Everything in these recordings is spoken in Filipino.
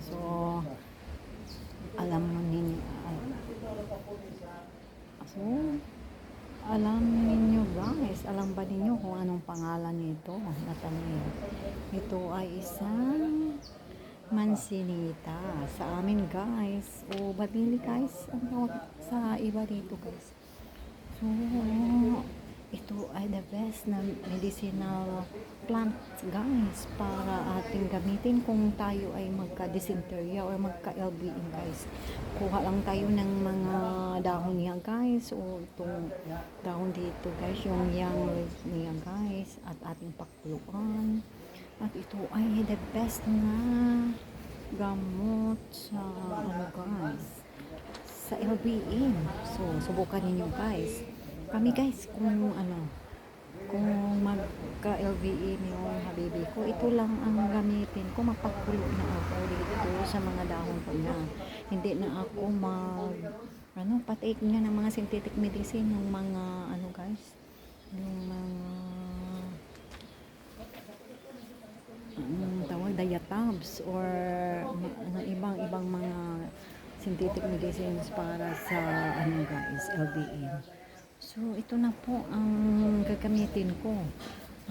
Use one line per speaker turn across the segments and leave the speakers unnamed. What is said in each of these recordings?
So, alam mo ninyo, so, alam ninyo guys, alam ba ninyo kung anong pangalan nito? Natanong. Ito ay isang mansinita sa amin guys. O badili guys, ang tawag sa iba dito guys. So, ito ay the best na medicinal plant guys para ating gamitin kung tayo ay magka-dysentery or magka-LBM guys. Kuha lang tayo ng mga dahon niya guys, o itong dahon dito guys, yung young leaf niya guys, at ating pakuluan. At ito ay the best na gamot sa ano guys, sa LBM. So, subukan ninyo guys. Kami guys, kung magka-LBM yung habibi ko, ito lang ang gamitin ko. Mapagkulo na ako dito sa mga dahon ko na. Hindi na ako patake nga ng mga synthetic medicine, yung mga guys, yung mga tawag diatabs or ibang mga synthetic medicines para sa guys, LBM. So ito na po ang gagamitin ko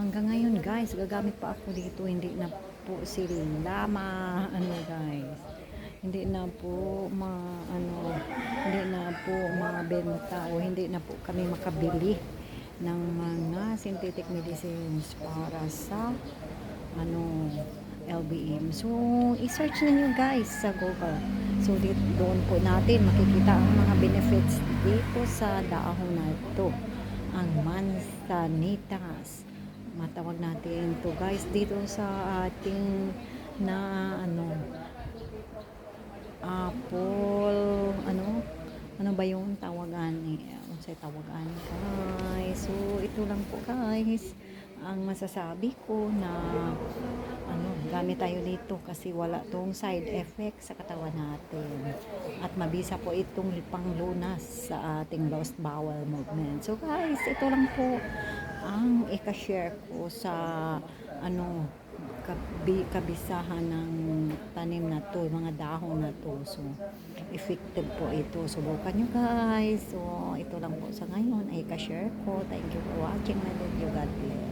hanggang ngayon guys. Gagamit pa ako dito, hindi na po sila guys, hindi na po hindi na po mabenta, o hindi na po kami makabili ng mga synthetic medicines para sa LBM. So, i-search niyo guys sa Google. So, doon po natin makikita ang mga benefits dito sa dahon na ito. Ang manzanitas. Matawag natin to guys dito sa ating apple, ano ba yung tawagan guys. So, ito lang po guys ang masasabi ko na gamit tayo dito kasi wala tong side effect sa katawan natin at mabisa po itong panglunas sa ating lost bowel movement. So guys, ito lang po ang i-share ko sa kabisahan ng tanim na to, mga dahon na to. So effective po ito, subukan nyo guys. So ito lang po sa ngayon ay i-share ko. Thank you for watching my video. God bless.